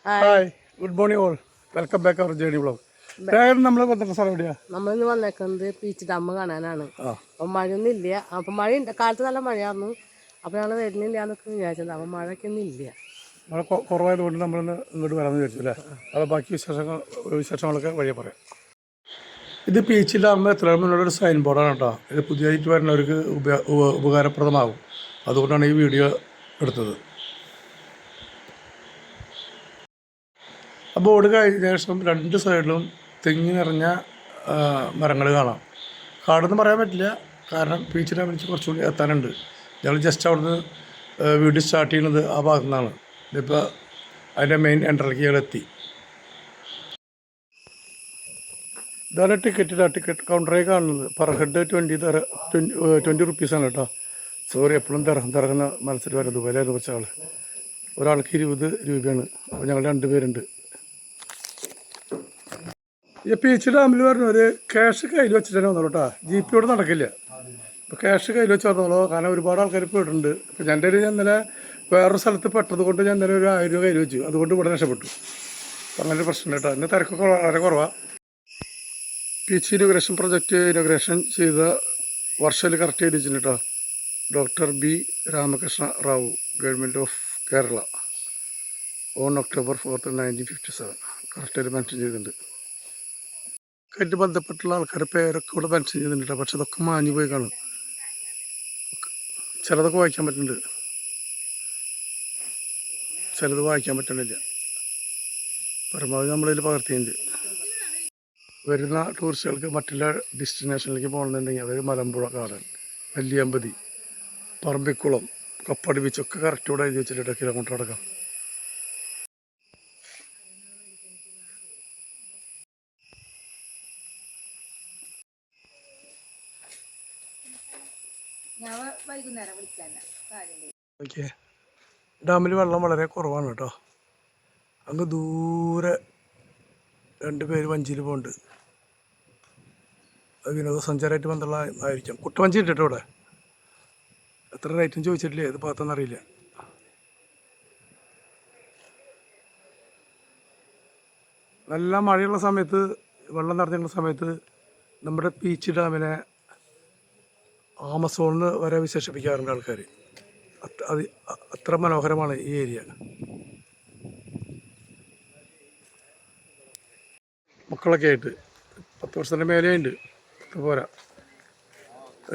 Hi good morning all welcome back our journey vlog. നമ്മൾ വന്നിട്ട് സ്ഥലം എവിടെയാ? നമ്മളിന്ന് വന്നേക്കുന്നത് പീച്ച് ഡാം കാണാനാണ്. അപ്പം മഴയൊന്നും ഇല്ല. അപ്പം മഴ കാലത്ത് നല്ല മഴയായിരുന്നു. അപ്പം ഞങ്ങൾ വരുന്നില്ല എന്നൊക്കെ വിചാരിച്ചത്. അപ്പം മഴയ്ക്കൊന്നും ഇല്ല. മഴ കുറവായതുകൊണ്ട് നമ്മളിന്ന് ഇങ്ങോട്ട് വരാമെന്ന് വിചാരിച്ചു അല്ലേ? അത് ബാക്കി വിശേഷങ്ങളൊക്കെ വഴിയെ പറയാം. ഇത് പീച്ച് ഡാം എത്രയുള്ളൊരു സൈൻ ബോർഡാണ് കേട്ടോ. ഇത് പുതിയതായിട്ട് വരുന്നവർക്ക് ഉപകാരപ്രദമാകും. അതുകൊണ്ടാണ് ഈ വീഡിയോ എടുത്തത്. ആ ബോർഡ് കഴിഞ്ഞ ശേഷം രണ്ട് സൈഡിലും തെങ്ങി നിറഞ്ഞ മരങ്ങൾ കാണാം. കാടെന്ന് പറയാൻ പറ്റില്ല, കാരണം ബീച്ച് ഡാമിലേക്ക് കുറച്ചുകൂടി എത്താനുണ്ട്. ഞങ്ങൾ ജസ്റ്റ് അവിടുന്ന് വീഡിയോ സ്റ്റാർട്ട് ചെയ്യുന്നത് ആ ഭാഗത്തു നിന്നാണ്. ഇതിപ്പോൾ അതിൻ്റെ മെയിൻ എൻട്രലേക്ക് ഞങ്ങൾ എത്തി. ഇതാണ് ടിക്കറ്റ് കൗണ്ടറായി കാണുന്നത്. പെർ ഹെഡ് 20 റുപ്പീസാണ് കേട്ടോ. സോറി, എപ്പോഴും തിറങ്ങുന്ന മനസ്സിൽ വരുന്നത് വിലയെന്ന് വെച്ച ആൾ. ഒരാൾക്ക് 20 രൂപയാണ്. അപ്പോൾ ഞങ്ങൾ 2 പേരുണ്ട്. ഈ പീച്ച് ഡാമിൽ വരുന്നവർ ക്യാഷ് കയ്യിൽ വെച്ചിട്ട് തന്നെ വന്നോളൂ കേട്ടോ. ജീപ്പിയോട് നടക്കില്ല. ഇപ്പോൾ ക്യാഷ് കയ്യിൽ വെച്ച് വന്നോളൂ, കാരണം ഒരുപാട് ആൾക്കാർ പോയിട്ടുണ്ട്. ഇപ്പോൾ എൻ്റെ ഒരു ഇന്നലെ വേറൊരു സ്ഥലത്ത് പെട്ടത് കൊണ്ട് ഞാൻ ഇന്നലെ ഒരു 1000 രൂപ കയ്യിൽ വെച്ചു. അതുകൊണ്ട് ഇവിടെ രക്ഷപ്പെട്ടു. അപ്പോൾ അങ്ങനെ ഒരു പ്രശ്നം കേട്ടോ. ഇന്ന് തിരക്കൊക്കെ വളരെ കുറവാണ്. പീച്ച് ഇനോഗ്രേഷൻ പ്രൊജക്റ്റ് ഇനോഗ്രേഷൻ ചെയ്ത വർഷത്തിൽ കറക്റ്റ് ചെയ്ത് വെച്ചിട്ടുണ്ട് കേട്ടോ. Doctor B Ramakrishna Rao, government of Kerala, on October 4, 1957 കറക്റ്റായിട്ട് മെൻഷൻ ചെയ്തിട്ടുണ്ട്. ആയിട്ട് ബന്ധപ്പെട്ടുള്ള ആൾക്കാരുടെ പേരൊക്കെ ഇവിടെ മെൻഷൻ ചെയ്തിട്ടുണ്ട്. പക്ഷെ അതൊക്കെ മാഞ്ഞു പോയി കാണും. ചിലതൊക്കെ വായിക്കാൻ പറ്റുന്നുണ്ട്, ചിലത് വായിക്കാൻ പറ്റണില്ല. പരമാവധി നമ്മളിതിൽ പകർത്തിയിട്ടുണ്ട്. വരുന്ന ടൂറിസ്റ്റുകൾക്ക് മറ്റുള്ള ഡെസ്റ്റിനേഷനിലേക്ക് പോകണമെന്നുണ്ടെങ്കിൽ, അതായത് മലമ്പുഴ ഗാർഡൻ, നെല്ലിയമ്പതി, പറമ്പിക്കുളം, കപ്പാടി ബീച്ചൊക്കെ കറക്റ്റോടെ എഴുതി വെച്ചിട്ട് കിലോമീറ്റർ അടക്കം. ഓക്കെ, ഡാമിൽ വെള്ളം വളരെ കുറവാണ് കേട്ടോ. അങ്ങ് ദൂരെ 2 പേര് വഞ്ചിയിൽ പോകുന്നുണ്ട്. അത് വിനോദസഞ്ചാരമായിട്ട് ബന്ധമുള്ള ആയിരിക്കാം. കുട്ടവഞ്ചി ഉണ്ട് കേട്ടോ ഇവിടെ. എത്ര റേറ്റും ചോദിച്ചിട്ടില്ലേ, ഇത് ഭാഗത്തൊന്നറിയില്ല. നല്ല മഴയുള്ള സമയത്ത്, വെള്ളം നിറഞ്ഞുള്ള സമയത്ത് നമ്മുടെ പീച്ച് ഡാമിനെ ആമസോണിന് വരെ വിശേഷിപ്പിക്കാറുണ്ട് ആൾക്കാർ. അത്ര മനോഹരമാണ് ഈ ഏരിയ. മക്കളൊക്കെ ആയിട്ട് 10 വർഷത്തിൻ്റെ മേലെ ഉണ്ട്. ഇത് പോരാ,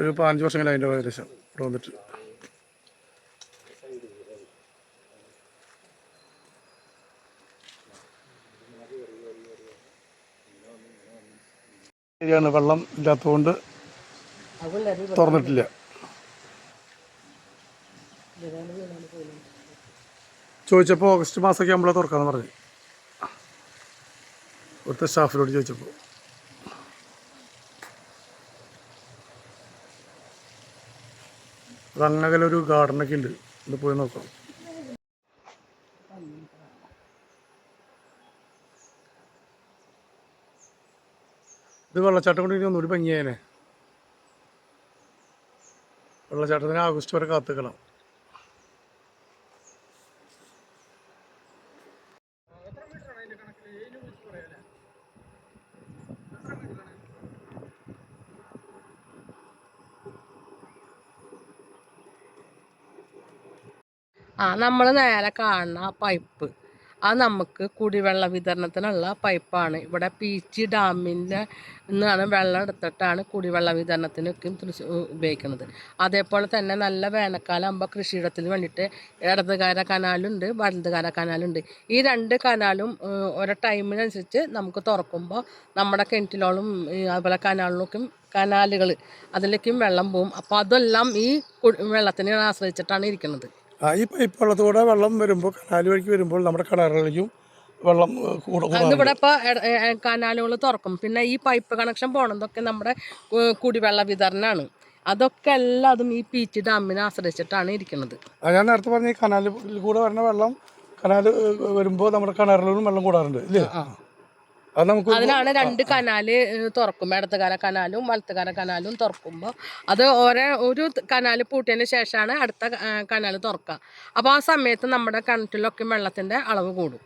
ഒരു 15 വർഷങ്ങളിൽ അതിൻ്റെ ഏകദേശം ഇവിടെ വന്നിട്ട്. ശരിയാണ്, വെള്ളം ഇല്ലാത്തതുകൊണ്ട് തുറന്നിട്ടില്ല. ചോദിച്ചപ്പോൾ ഓഗസ്റ്റ് മാസമൊക്കെ നമ്മളെ തുറക്കാമെന്ന് പറഞ്ഞു, ഇവിടുത്തെ സ്റ്റാഫിനോട് ചോദിച്ചപ്പോൾ. അതങ്ങനൊരു ഗാർഡനൊക്കെ ഉണ്ട്, ഇത് പോയി നോക്കാം. ഇത് വെള്ളച്ചാട്ടം കൊണ്ട് ഇനി ഒന്നുകൂടി ഭംഗിയായനെ. വെള്ളച്ചാട്ടത്തിന് ആഗസ്റ്റ് വരെ കാത്തുക്കണം. നമ്മൾ നേരെ കാണുന്ന പൈപ്പ്, അത് നമുക്ക് കുടിവെള്ള വിതരണത്തിനുള്ള പൈപ്പാണ്. ഇവിടെ പീച്ച് ഡാമിൻ്റെ നിന്നാണ് വെള്ളം എടുത്തിട്ടാണ് കുടിവെള്ള വിതരണത്തിനൊക്കെ ഉപയോഗിക്കുന്നത്. അതേപോലെ തന്നെ നല്ല വേനൽക്കാലം ആകുമ്പോൾ കൃഷിയിടത്തിന് വേണ്ടിയിട്ട് ഇടതുകര കനാലുണ്ട്, വലതുകര കനാലുണ്ട്. ഈ 2 കനാലും ഓരോ ടൈമിനനുസരിച്ച് നമുക്ക് തുറക്കുമ്പോൾ നമ്മുടെ കിണറ്റിലോളും അതുപോലെ കനാലുകൾ അതിലേക്കും വെള്ളം പോവും. അപ്പോൾ അതെല്ലാം ഈ വെള്ളത്തിനെ ആശ്രയിച്ചിട്ടാണ് ഇരിക്കുന്നത്. ഈ പൈപ്പ് വെള്ളത്തോടെ വെള്ളം വരുമ്പോൾ, കനാല് വഴിക്ക് വരുമ്പോൾ നമ്മുടെ കിണറുകളിലേക്കും വെള്ളം ഇവിടെ ഇപ്പോൾ കനാലുകൾ തുറക്കും. പിന്നെ ഈ പൈപ്പ് കണക്ഷൻ പോണതൊക്കെ നമ്മുടെ കുടിവെള്ള വിതരണമാണ്. അതൊക്കെ എല്ലാതും ഈ പീച്ച് ഡാമിനെ ആശ്രയിച്ചിട്ടാണ് ഇരിക്കുന്നത്. ഞാൻ നേരത്തെ പറഞ്ഞ ഈ കനാലിൽ കൂടെ വരുന്ന വെള്ളം, കനാല് വരുമ്പോൾ നമ്മുടെ കിണറുകളിലും വെള്ളം കൂടാറുണ്ട് ഇല്ലേ? അതിനാണ് 2 കനാല് തുറക്കും. ഇടത്തുകാര കനാലും വലത്തുകാര കനാലും തുറക്കുമ്പോൾ അത് ഒരു കനാല് പൂട്ടിയതിന് ശേഷമാണ് അടുത്ത കനാല് തുറക്കുക. അപ്പോൾ ആ സമയത്ത് നമ്മുടെ കിണറ്റിലൊക്കെ വെള്ളത്തിൻ്റെ അളവ് കൂടും.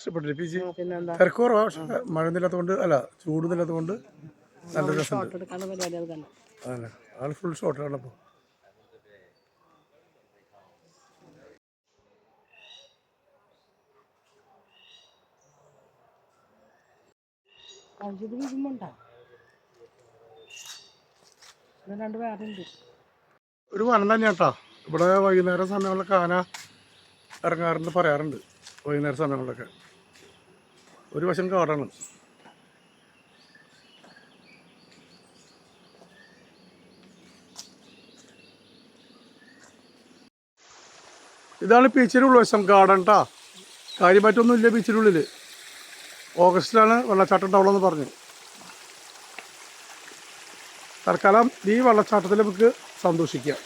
ഇഷ്ടപ്പെട്ടില്ലേ പി ജി? പിന്നെന്താ തിരക്ക് കുറവാ, പക്ഷെ മഴയൊന്നുമില്ലാത്തതുകൊണ്ട് അല്ല ചൂടൊന്നുമില്ലാത്തതുകൊണ്ട് നല്ല രസമുണ്ട്. ഷോട്ട് എടുക്കാനുള്ള പരിപാടികൾ തന്നെ. അതന്നെ, ആൾ ഫുൾ ഷോട്ടാണ് അപ്പോൾ. അഞ്ചിത് വീഴുമ്പോണ്ടാ രണ്ട് വേറെ ഉണ്ട്. ഒരു വനം തന്നെയാണ് കേട്ടോ. ഇവിടെ വൈകുന്നേരം സമയങ്ങളിലൊക്കെ ആന ഇറങ്ങാറുണ്ട്, പറയാറുണ്ട്. വൈകുന്നേര സമയങ്ങളിലൊക്കെ ഒരു വശം കാടാണ്. ഇതാണ് ബീച്ചിൻ്റെ ഉൾവശം, ഗാർഡൻ കേട്ടോ. കാര്യമായിട്ടൊന്നുമില്ല ബീച്ചിൻ്റെ ഉള്ളിൽ. ഓഗസ്റ്റിലാണ് വെള്ളച്ചാട്ടം ഉണ്ടാവുള്ളൂ പറഞ്ഞു. തൽക്കാലം ഈ വെള്ളച്ചാട്ടത്തിൽ നമുക്ക് സന്തോഷിക്കാം.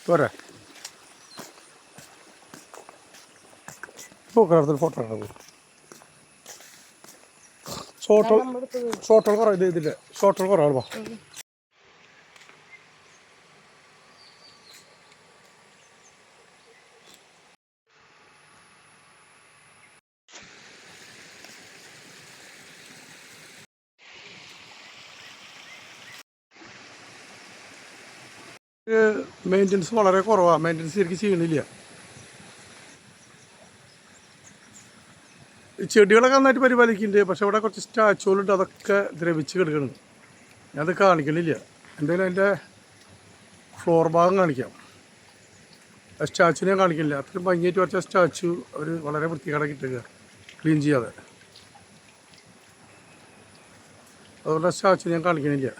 പോരെ പൂക്കളത്തിൽ ഫോട്ടോ എടുക്കുന്നത് ഷോട്ടുകൾ കുറവ് ഇതില്ല, ഷോട്ടുകൾ കുറവാണ്. മെയിൻ്റനൻസ് വളരെ കുറവാണ്, മെയിൻ്റനൻസ് ശരിക്കും ചെയ്യണില്ല. ഈ ചെടികളൊക്കെ നന്നായിട്ട് പരിപാലിക്കുന്നുണ്ട്, പക്ഷെ ഇവിടെ കുറച്ച് സ്റ്റാച്ചുകളുണ്ട്, അതൊക്കെ ദ്രവിച്ച് കിടക്കണം. ഞാനത് കാണിക്കണില്ല. എന്തായാലും അതിൻ്റെ ഫ്ലോർ ഭാഗം കാണിക്കാം. ആ സ്റ്റാച്ചുവിനെ ഞാൻ കാണിക്കില്ല. അത്രയും ഭംഗിയായിട്ട് വരച്ച സ്റ്റാച്ചു അവർ വളരെ വൃത്തികേടാക്കി ഇട്ടുക, ക്ലീൻ ചെയ്യാതെ. അതുകൊണ്ട് ആ സ്റ്റാച്ചു ഞാൻ കാണിക്കണില്ല.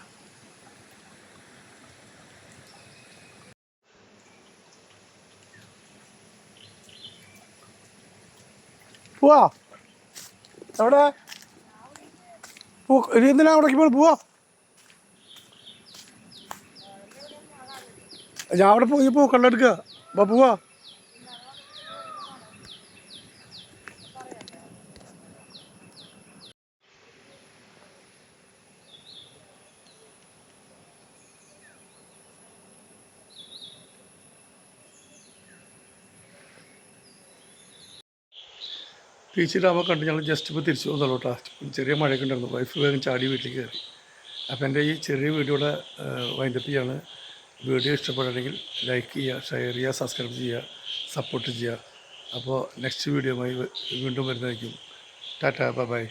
പോവാ എവിടെ ഇനി എന്തിനാ അവിടേക്ക് പോവാ? ഞാൻ അവിടെ പോയി പൂക്കണ്ടെടുക്കുക. അപ്പോൾ പോവാ. ബീച്ചിലാകുമ്പോൾ കണ്ട് ഞങ്ങൾ ജസ്റ്റ് ഇപ്പോൾ തിരിച്ചു പോകുന്നുള്ളൂ കേട്ടോ. ചെറിയ മഴയൊക്കെ ഉണ്ടായിരുന്നു. വൈഫ് വേഗം ചാടി വീട്ടിലേക്ക് കയറി. അപ്പോൾ എൻ്റെ ഈ ചെറിയ വീഡിയോയുടെ വൈൻഡപ്പ് ചെയ്യാണ്. വീഡിയോ ഇഷ്ടപ്പെടുകയാണെങ്കിൽ ലൈക്ക് ചെയ്യുക, ഷെയർ ചെയ്യുക, സബ്സ്ക്രൈബ് ചെയ്യുക, സപ്പോർട്ട് ചെയ്യുക. അപ്പോൾ നെക്സ്റ്റ് വീഡിയോയുമായി വീണ്ടും വരുന്നതായിരിക്കും. ടാറ്റാ, ബൈ.